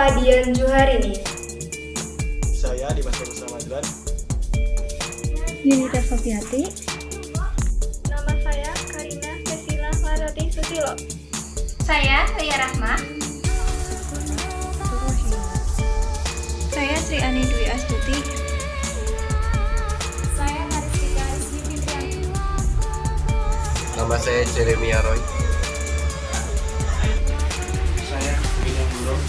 Saya Dian Juharini. Saya Dimas Rosa Madlan. Yunita Sofiati. Nama saya Karina Cecilia Larati Susilo. Saya Ria Rahma. Saya Sri Ani Dwi Astuti. Saya Haristika Rizky Fitriani. Nama saya Jeremia Roy. Saya William Burung.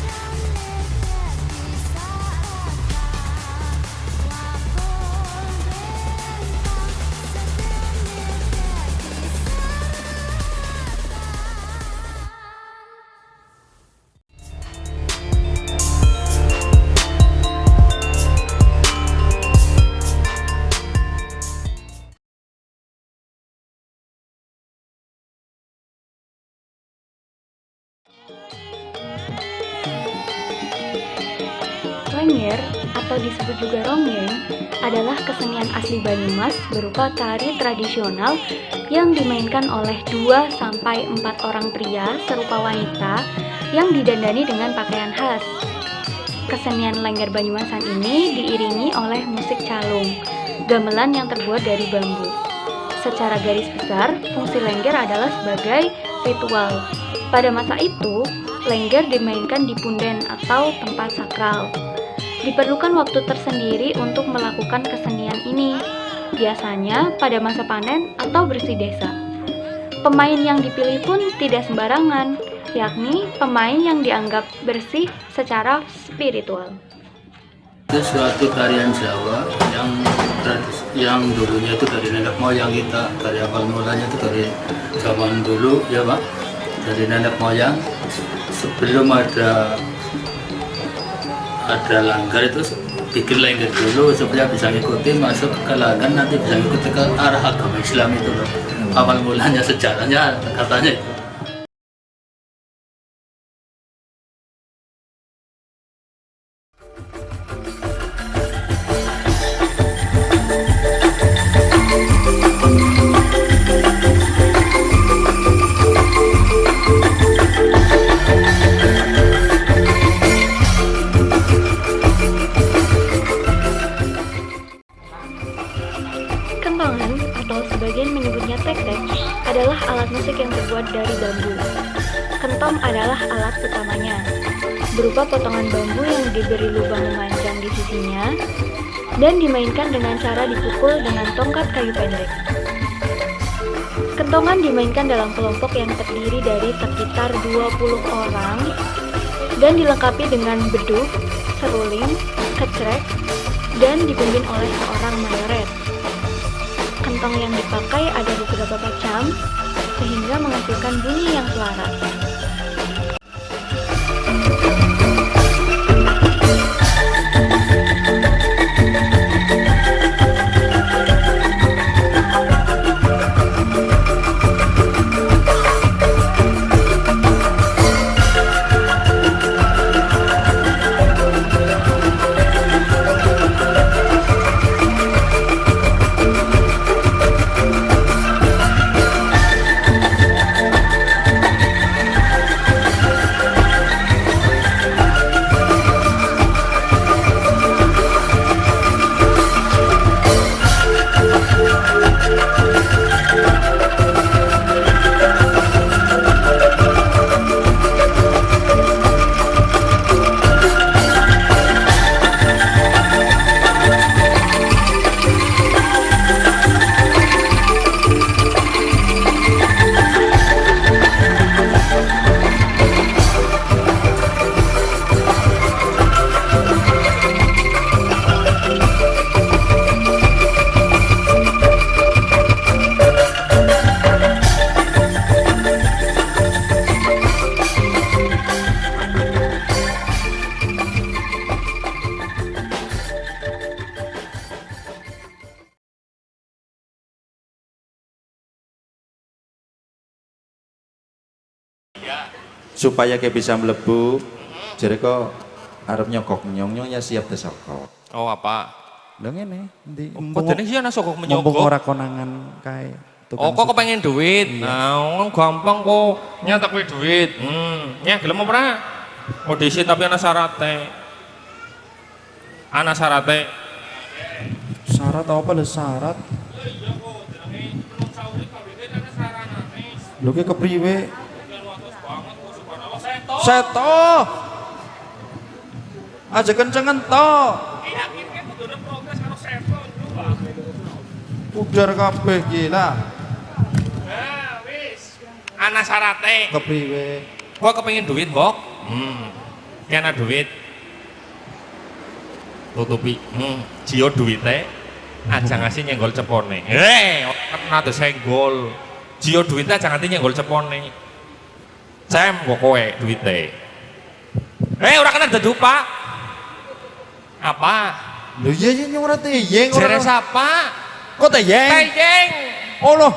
Lengger atau disebut juga ronggeng adalah kesenian asli Banyumas berupa tari tradisional yang dimainkan oleh 2-4 orang pria serupa wanita yang didandani dengan pakaian khas. Kesenian Lengger Banyumasan ini diiringi oleh musik calung, gamelan yang terbuat dari bambu. Secara garis besar, fungsi lengger adalah sebagai ritual. Pada masa itu, lengger dimainkan di punden atau tempat sakral. Diperlukan waktu tersendiri untuk melakukan kesenian ini, biasanya pada masa panen atau bersih desa. Pemain yang dipilih pun tidak sembarangan, yakni pemain yang dianggap bersih secara spiritual. Itu suatu tarian Jawa yang dulunya itu dari nenek moyang kita, dari awal mulanya itu dari zaman dulu ya Pak, dari nenek moyang sebelum ada langgar itu bikin lengger dulu supaya bisa ngikuti masuk ke langgar, nanti bisa ngikuti ke arah agama Islam itu loh. Awal mulanya sejarahnya katanya itu. Kentongan atau sebagian menyebutnya tek-tek adalah alat musik yang terbuat dari bambu. Kentong adalah alat utamanya, berupa potongan bambu yang diberi lubang memanjang di sisinya dan dimainkan dengan cara dipukul dengan tongkat kayu pendek. Kentongan dimainkan dalam kelompok yang terdiri dari sekitar 20 orang dan dilengkapi dengan beduk, seruling, kecrek, dan dipimpin oleh seorang mayoret. Kentong yang dipakai ada beberapa macam, sehingga menghasilkan bunyi yang selaras. Supaya kayak bisa melebu, jadi kok arep nyokok nyongnya siap desoko. Oh apa? Lho ngene, ndi? Padahal sih ana sokok menyogok. Mumpung ora konangan kae. Oh kok kepengen duit? Iya. Nah, gampang kok nyatak duit. Ya gelem apa ora? Audisi tapi ana syaratnya. Ana syaratnya. Syarat apa lho syarat? Lho ki kepriwe? Seto. Aja kencengan to. Udar kabeh gila. Ana syaratnya. Kepriwe? Gua kepengin duit, Bok. Kena duit. Tutupi. Jio duitnya aja ngasih nyenggol cepone. Kena tuh senggol. Jio duitnya aja nganti nyenggol cepone. Cem kok kowe duitnya. Ora kena dadu, Pak. Apa? Lho iya nyong ora teyeng Jere ora. siapa? Kok teyeng? Teyeng. Oh loh,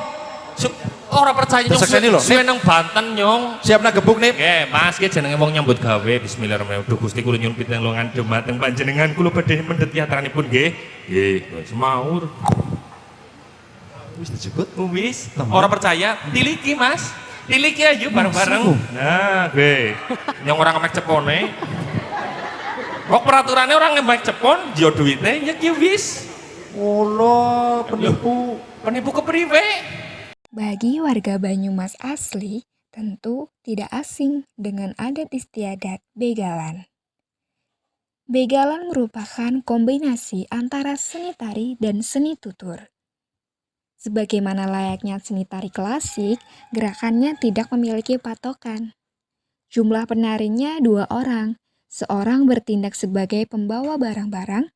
Ora percaya nyong Tersekseni lho, suwe nang Banten nyong. siap nagebuk nih. Nggih, Mas, ki jenenge wong nyambut gawe. Bismillahirrahmanirrahim. Duh Gusti kula nyuwun pitulungan dumateng panjenengan kula badhe mendhet yatranipun nggih. Nggih, semaur. Wis dijebut. Wis, Temen. ora percaya, tiliki Mas. Tiliki ayo bareng-bareng. Nah, nggih. Nyong ora ngemek cepone. Kok peraturannya orang ngemek cepon, jio duitnya ya ki wis. Allah, penipu. Penipu kepriwe? Bagi warga Banyumas asli, tentu tidak asing dengan adat istiadat begalan. Begalan merupakan kombinasi antara seni tari dan seni tutur. Sebagaimana layaknya seni tari klasik, gerakannya tidak memiliki patokan. Jumlah penarinya 2 orang, seorang bertindak sebagai pembawa barang-barang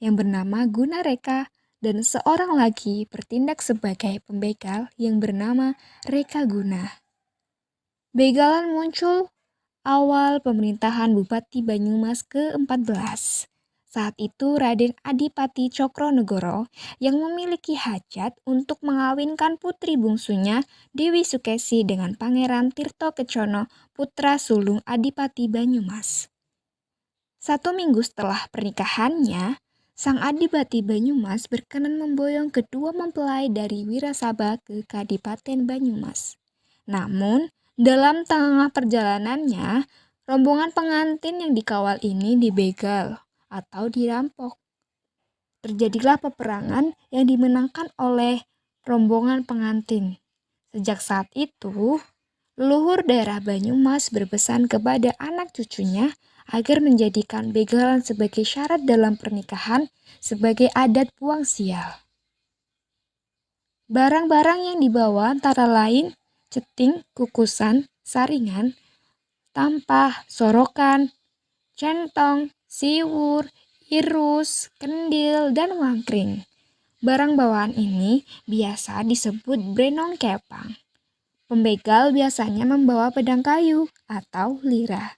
yang bernama Gunareka, dan seorang lagi bertindak sebagai pembegal yang bernama Reka Guna. Begalan muncul awal pemerintahan Bupati Banyumas ke-14. Saat itu Raden Adipati Cokronegoro yang memiliki hajat untuk mengawinkan putri bungsunya Dewi Sukesi dengan Pangeran Tirto Kecono, putra sulung Adipati Banyumas. 1 minggu setelah pernikahannya, Sang Adipati Banyumas berkenan memboyong kedua mempelai dari Wirasaba ke Kadipaten Banyumas. Namun, dalam tengah perjalanannya, rombongan pengantin yang dikawal ini dibegal atau dirampok. Terjadilah peperangan yang dimenangkan oleh rombongan pengantin. Sejak saat itu, leluhur daerah Banyumas berpesan kepada anak cucunya agar menjadikan begalan sebagai syarat dalam pernikahan sebagai adat buang sial. Barang-barang yang dibawa antara lain ceting, kukusan, saringan, tampah, sorokan, centong, siwur, irus, kendil, dan wangkring. Barang bawaan ini biasa disebut brenong kepang. Pembegal biasanya membawa pedang kayu atau lirah.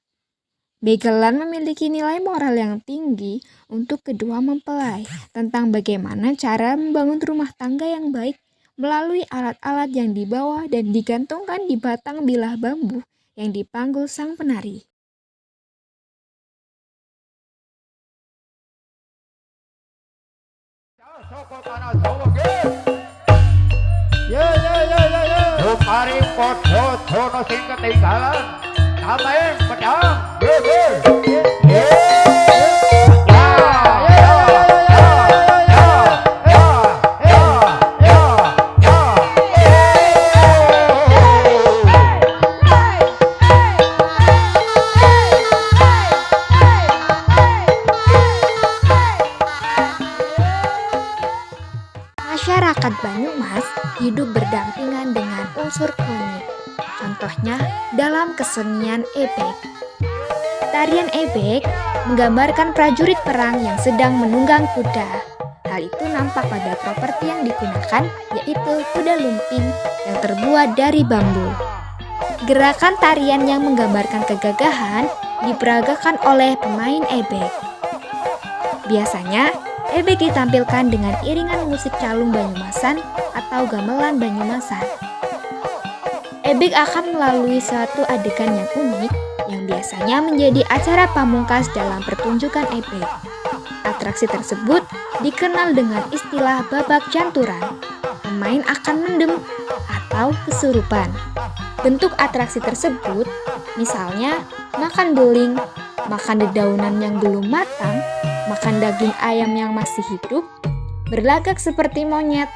Begalan memiliki nilai moral yang tinggi untuk kedua mempelai tentang bagaimana cara membangun rumah tangga yang baik melalui alat-alat yang dibawa dan digantungkan di batang bilah bambu yang dipanggul sang penari. Mari podo dono sing ketinggalan. Tameng pedang. Masyarakat Banyumas hidup berdampingan dengan unsur klinik. Contohnya dalam kesenian ebek. Tarian ebek menggambarkan prajurit perang yang sedang menunggang kuda. Hal itu nampak pada properti yang digunakan, yaitu kuda lumping yang terbuat dari bambu. Gerakan tarian yang menggambarkan kegagahan diperagakan oleh pemain ebek. Biasanya, ebek ditampilkan dengan iringan musik calung Banyumasan atau gamelan Banyumasan. Ebek akan melalui suatu adegan yang unik yang biasanya menjadi acara pamungkas dalam pertunjukan ebek. Atraksi tersebut dikenal dengan istilah babak janturan. Pemain akan mendem atau kesurupan. Bentuk atraksi tersebut Misalnya, makan beling, makan dedaunan yang belum matang, makan daging ayam yang masih hidup, berlagak seperti monyet,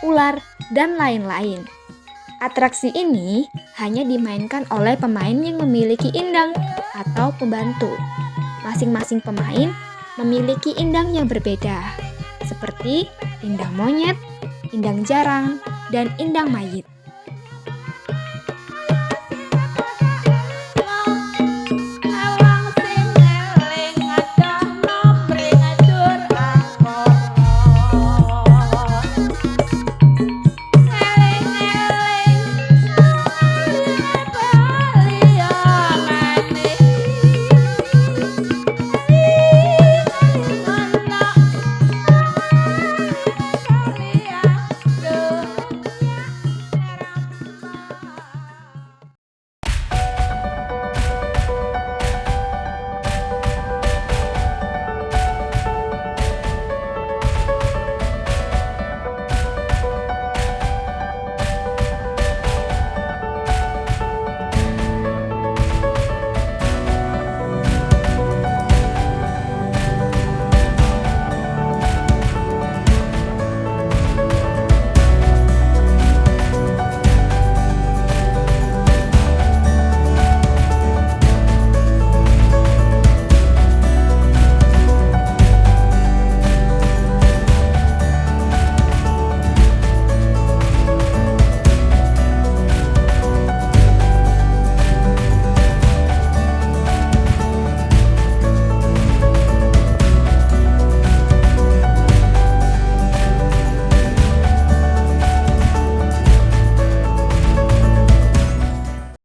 ular, dan lain-lain. Atraksi ini hanya dimainkan oleh pemain yang memiliki indang atau pembantu. Masing-masing pemain memiliki indang yang berbeda, seperti indang monyet, indang jarang, dan indang mayit.